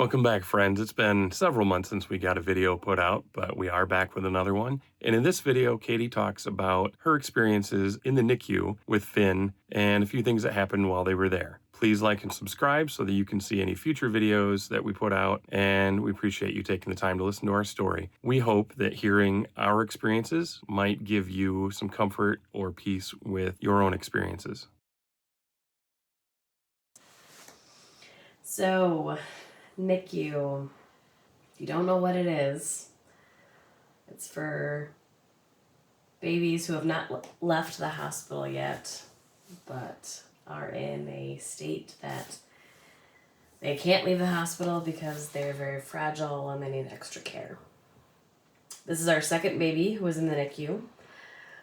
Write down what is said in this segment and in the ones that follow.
Welcome back, friends. It's been several months since we got a video put out, but we are back with another one. And in this video, Katie talks about her experiences in the NICU with Finn and a few things that happened while they were there. Please like and subscribe so that you can see any future videos that we put out, and we appreciate you taking the time to listen to our story. We hope that hearing our experiences might give you some comfort or peace with your own experiences. So, NICU, if you don't know what it is, it's for babies who have not left the hospital yet, but are in a state that they can't leave the hospital because they're very fragile and they need extra care. This is our second baby who was in the NICU.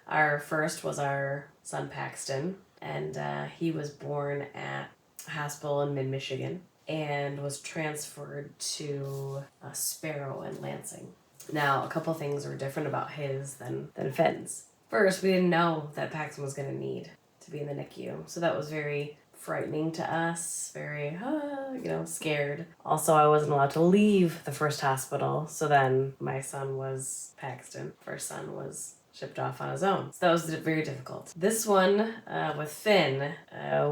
Our first was our son Paxton, and he was born at a hospital in mid-Michigan and was transferred to Sparrow in Lansing. Now, a couple things were different about his than Finn's. First, we didn't know that Paxton was going to need to be in the NICU, so that was very frightening to us, very, scared. Also, I wasn't allowed to leave the first hospital, so then my son was Paxton. First son was shipped off on his own. So that was very difficult. This one, with Finn,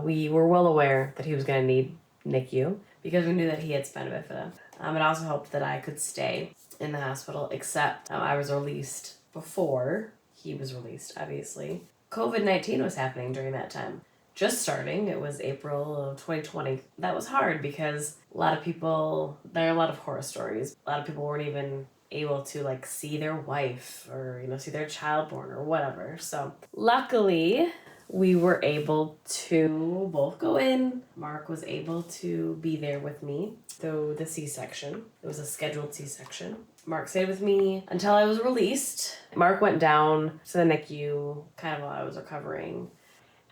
we were well aware that he was going to need NICU because we knew that he had Spina Bifida. It also helped that I could stay in the hospital, except I was released before he was released, obviously. COVID-19 was happening during that time. Just starting. It was April of 2020. That was hard because there are a lot of horror stories. A lot of people weren't even able to see their wife or see their child born or whatever. So luckily we were able to both go in. Mark was able to be there with me through the C-section. It was a scheduled C-section. Mark stayed with me until I was released. Mark went down to the NICU kind of while I was recovering.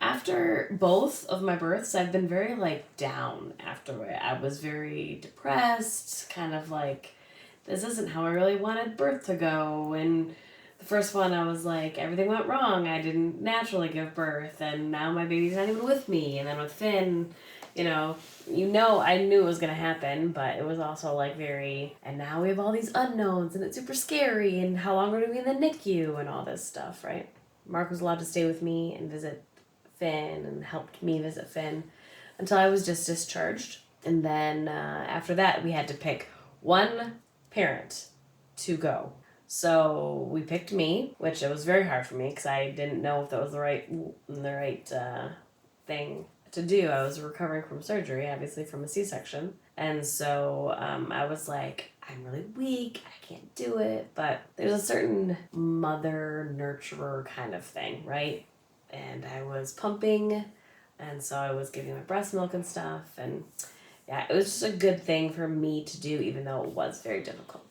After both of my births, I've been very down afterward. I was very depressed, kind of this isn't how I really wanted birth to go. And the first one, I was everything went wrong. I didn't naturally give birth, and now my baby's not even with me. And then with Finn, I knew it was going to happen, but it was also and now we have all these unknowns, and it's super scary, and how long are we in the NICU, and all this stuff, right? Mark was allowed to stay with me and visit Finn and helped me visit Finn until I was just discharged. And then after that, we had to pick one parent to go. So we picked me, which it was very hard for me because I didn't know if that was the right thing to do. I was recovering from surgery, obviously from a C-section. And so I was I'm really weak, I can't do it. But there's a certain mother nurturer kind of thing, right? And I was pumping, and so I was giving my breast milk and stuff. And yeah, it was just a good thing for me to do, even though it was very difficult.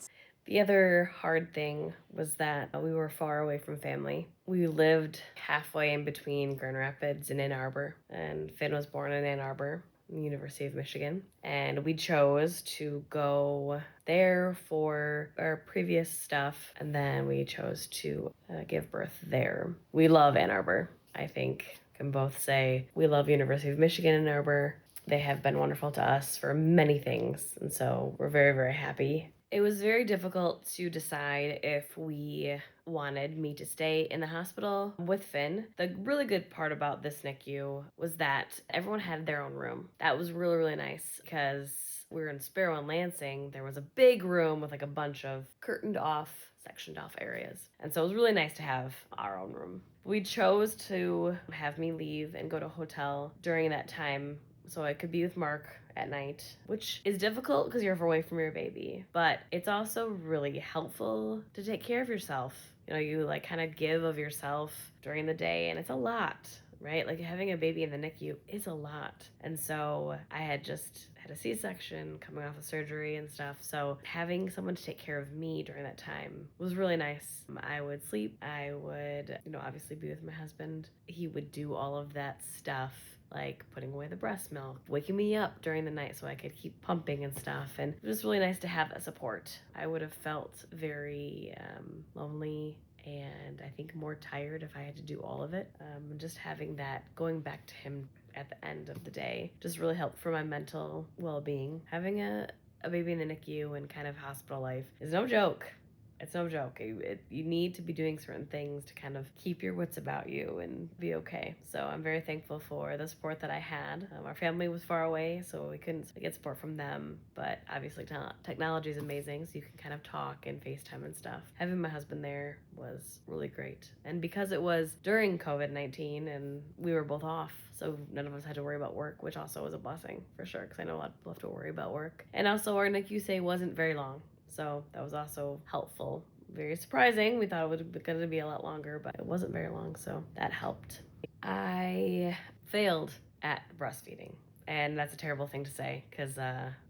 The other hard thing was that we were far away from family. We lived halfway in between Grand Rapids and Ann Arbor, and Finn was born in Ann Arbor, the University of Michigan. And we chose to go there for our previous stuff, and then we chose to give birth there. We love Ann Arbor. I think can both say we love University of Michigan and Ann Arbor. They have been wonderful to us for many things, and so we're very, very happy. It was very difficult to decide if we wanted me to stay in the hospital with Finn. The really good part about this NICU was that everyone had their own room. That was really, really nice because we were in Sparrow and Lansing. There was a big room with a bunch of sectioned off areas. And so it was really nice to have our own room. We chose to have me leave and go to a hotel during that time so I could be with Mark at night, which is difficult because you're away from your baby, but it's also really helpful to take care of yourself. You kind of give of yourself during the day, and it's a lot, right? Having a baby in the NICU is a lot. And so I had just had a C-section coming off of surgery and stuff. So having someone to take care of me during that time was really nice. I would sleep. I would, obviously be with my husband. He would do all of that stuff, like putting away the breast milk, waking me up during the night so I could keep pumping and stuff. And it was really nice to have that support. I would have felt very lonely and I think more tired if I had to do all of it. Just having that, going back to him at the end of the day, just really helped for my mental well-being. Having a a baby in the NICU and kind of hospital life is no joke. It's no joke. You need to be doing certain things to kind of keep your wits about you and be okay. So I'm very thankful for the support that I had. Our family was far away, so we couldn't get support from them. But obviously, technology is amazing, so you can kind of talk and FaceTime and stuff. Having my husband there was really great. And because it was during COVID-19 and we were both off, so none of us had to worry about work, which also was a blessing for sure, because I know a lot of people have to worry about work. And also, our NICU stay wasn't very long. So that was also helpful. Very surprising. We thought it was going to be a lot longer, but it wasn't very long, so that helped. I failed at breastfeeding. And that's a terrible thing to say because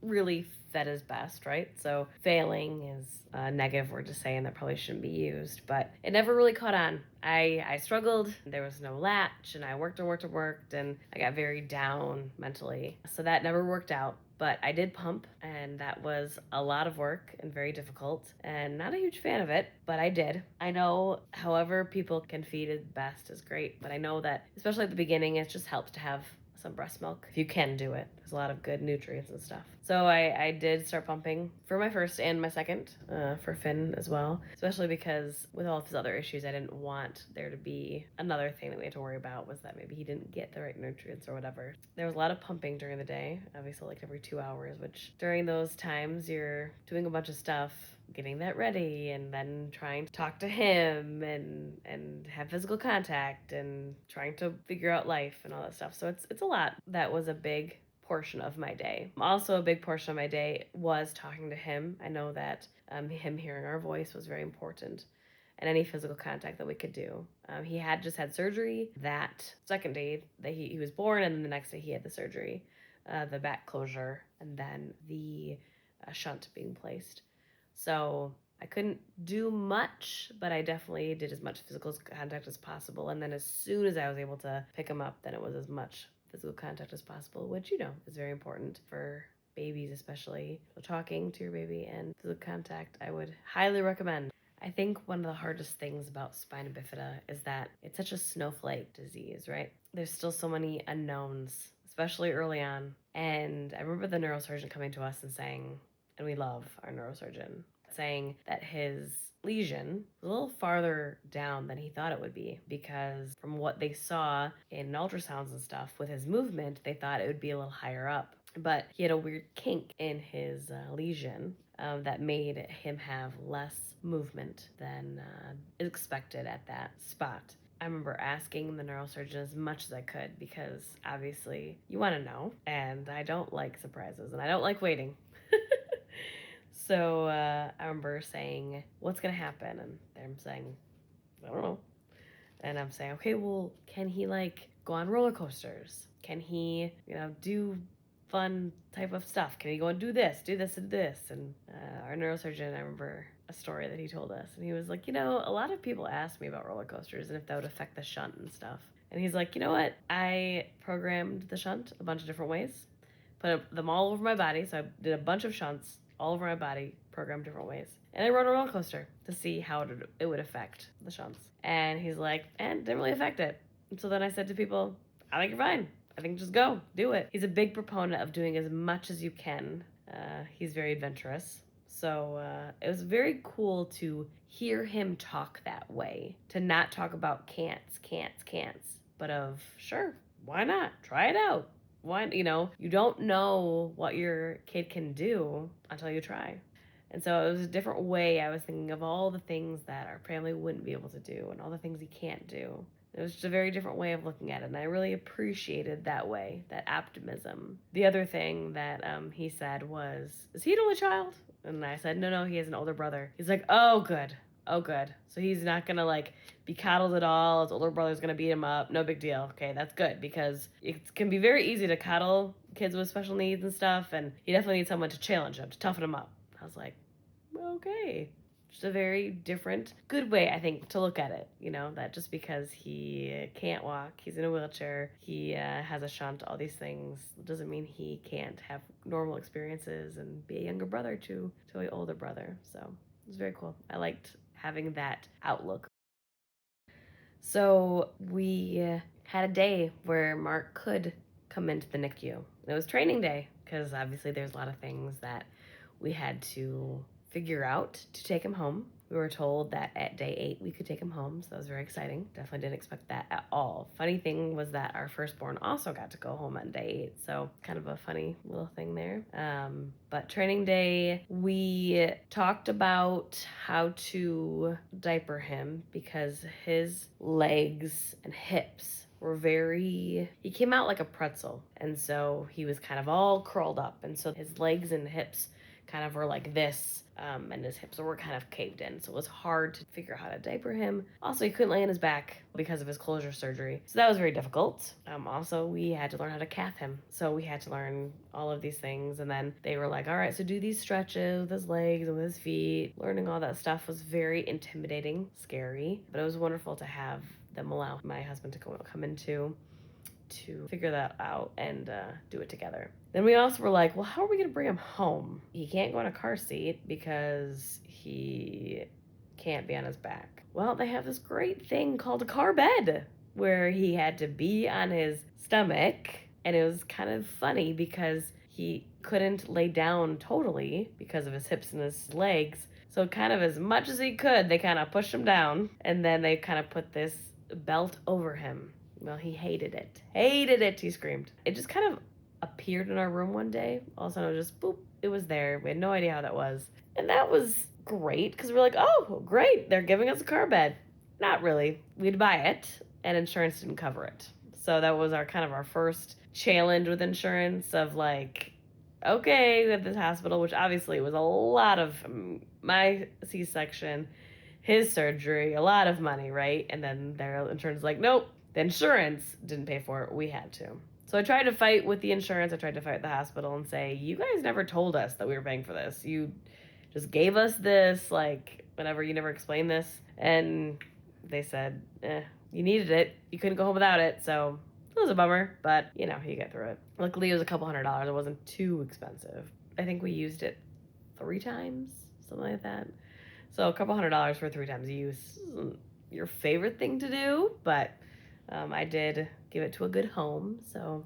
really fed is best, right? So failing is a negative word to say and that probably shouldn't be used, but it never really caught on. I struggled. There was no latch and I worked and I got very down mentally. So that never worked out. But I did pump, and that was a lot of work and very difficult, and not a huge fan of it, but I did. I know however people can feed it best is great, but I know that, especially at the beginning, it just helps to have some breast milk if you can do it. There's a lot of good nutrients and stuff. So I did start pumping for my first and my second, for Finn as well, especially because with all of his other issues, I didn't want there to be another thing that we had to worry about was that maybe he didn't get the right nutrients or whatever. There was a lot of pumping during the day, obviously like every 2 hours, which during those times you're doing a bunch of stuff, getting that ready and then trying to talk to him and have physical contact and trying to figure out life and all that stuff. So it's a lot. That was a big portion of my day. Also a big portion of my day was talking to him. I know that him hearing our voice was very important and any physical contact that we could do. He had just had surgery that second day that he was born, and then the next day he had the surgery, the back closure, and then the shunt being placed. So I couldn't do much, but I definitely did as much physical contact as possible. And then as soon as I was able to pick him up, then it was as much physical contact as possible, which, is very important for babies, especially. So talking to your baby and physical contact, I would highly recommend. I think one of the hardest things about spina bifida is that it's such a snowflake disease, right? There's still so many unknowns, especially early on. And I remember the neurosurgeon coming to us and saying, and we love our neurosurgeon, saying that his lesion was a little farther down than he thought it would be because from what they saw in ultrasounds and stuff with his movement, they thought it would be a little higher up. But he had a weird kink in his lesion that made him have less movement than expected at that spot. I remember asking the neurosurgeon as much as I could because obviously you want to know, and I don't like surprises and I don't like waiting. So I remember saying, what's going to happen? And they're saying, I don't know. And I'm saying, okay, well, can he go on roller coasters? Can he, do fun type of stuff? Can he go and do this, and this? And our neurosurgeon, I remember a story that he told us. And he was like, a lot of people ask me about roller coasters and if that would affect the shunt and stuff. And he's like, you know what? I programmed the shunt a bunch of different ways, put them all over my body. So I did a bunch of shunts all over my body, programmed different ways. And I rode a roller coaster to see how it would affect the shunts. And he's like, and it didn't really affect it. And so then I said to people, I think you're fine. I think just go, do it. He's a big proponent of doing as much as you can. He's very adventurous. So it was very cool to hear him talk that way, to not talk about can'ts, but of, sure, why not? Try it out. Why, you don't know what your kid can do until you try. And so it was a different way. I was thinking of all the things that our family wouldn't be able to do and all the things he can't do. It was just a very different way of looking at it, and I really appreciated that way, that optimism. The other thing that he said was, is he an only child? And I said, no, he has an older brother. He's like, oh, good. So he's not going to be coddled at all. His older brother's going to beat him up. No big deal. Okay, that's good because it can be very easy to coddle kids with special needs and stuff, and he definitely needs someone to challenge him, to toughen him up. I was like, okay. Just a very different, good way, I think, to look at it. That just because he can't walk, he's in a wheelchair, he has a shunt, all these things, doesn't mean he can't have normal experiences and be a younger brother to an older brother. So it was very cool. I liked having that outlook. So we had a day where Mark could come into the NICU. It was training day because obviously there's a lot of things that we had to figure out to take him home. We were told that at day 8 we could take him home, so that was very exciting. Definitely didn't expect that at all. Funny thing was that our firstborn also got to go home on day 8, so kind of a funny little thing there. But training day, we talked about how to diaper him because his legs and hips were he came out like a pretzel, and so he was kind of all curled up, and so his legs and hips kind of were like this, and his hips were kind of caved in, so it was hard to figure out how to diaper him. Also, he couldn't lay on his back because of his closure surgery, so that was very difficult. Also, we had to learn how to cath him, so we had to learn all of these things, and then they were like, all right, so do these stretches with his legs and with his feet. Learning all that stuff was very intimidating, scary, but it was wonderful to have them allow my husband to come into to figure that out and do it together. Then we also were like, well, how are we going to bring him home? He can't go in a car seat because he can't be on his back. Well, they have this great thing called a car bed where he had to be on his stomach, and it was kind of funny because he couldn't lay down totally because of his hips and his legs. So kind of as much as he could, they kind of pushed him down, and then they kind of put this belt over him. Well, he hated it. Hated it, he screamed. It just kind of appeared in our room one day. All of a sudden, it was just, boop, it was there. We had no idea how that was. And that was great, because we're like, oh, great, they're giving us a car bed. Not really. We'd buy it, and insurance didn't cover it. So that was our first challenge with insurance of like, okay, we have this hospital, which obviously was a lot of my C-section, his surgery, a lot of money, right? And then their insurance is like, nope. The insurance didn't pay for it. We had to. So I tried to fight with the insurance. I tried to fight with the hospital and say, you guys never told us that we were paying for this. You just gave us this, like, whatever. You never explained this. And they said, you needed it. You couldn't go home without it. So it was a bummer, but, you get through it. Luckily, it was a couple $100. It wasn't too expensive. I think we used it 3 times, something like that. So a couple $100 for 3 times use isn't your favorite thing to do, but I did give it to a good home, so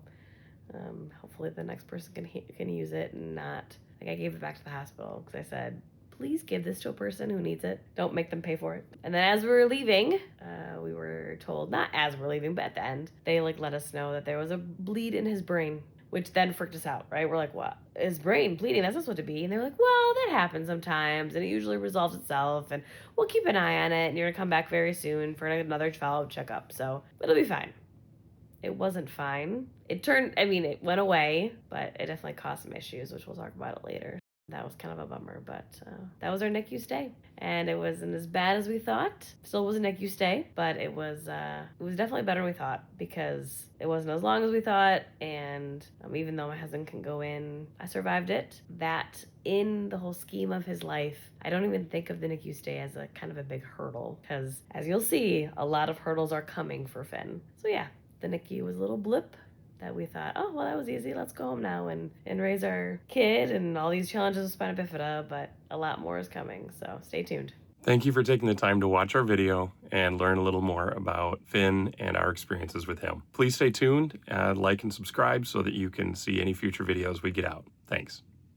hopefully the next person can use it and not, like, I gave it back to the hospital because I said, please give this to a person who needs it. Don't make them pay for it. And then as we were leaving, we were told, not as we're leaving, but at the end, they let us know that there was a bleed in his brain, which then freaked us out, right? We're like, what? His brain bleeding? That's not supposed to be. And they're like, well, that happens sometimes, and it usually resolves itself, and we'll keep an eye on it, and you're going to come back very soon for another follow-up checkup, so it'll be fine. It wasn't fine. It went away, but it definitely caused some issues, which we'll talk about it later. That was kind of a bummer, but that was our NICU stay, and it wasn't as bad as we thought. Still was a NICU stay, but it was definitely better than we thought because it wasn't as long as we thought, and even though my husband can go in, I survived it. That in the whole scheme of his life, I don't even think of the NICU stay as a kind of a big hurdle because, as you'll see, a lot of hurdles are coming for Finn. So yeah, the NICU was a little blip that we thought, oh, well, that was easy. Let's go home now and raise our kid and all these challenges with Spina Bifida, but a lot more is coming, so stay tuned. Thank you for taking the time to watch our video and learn a little more about Finn and our experiences with him. Please stay tuned, like and subscribe so that you can see any future videos we get out. Thanks.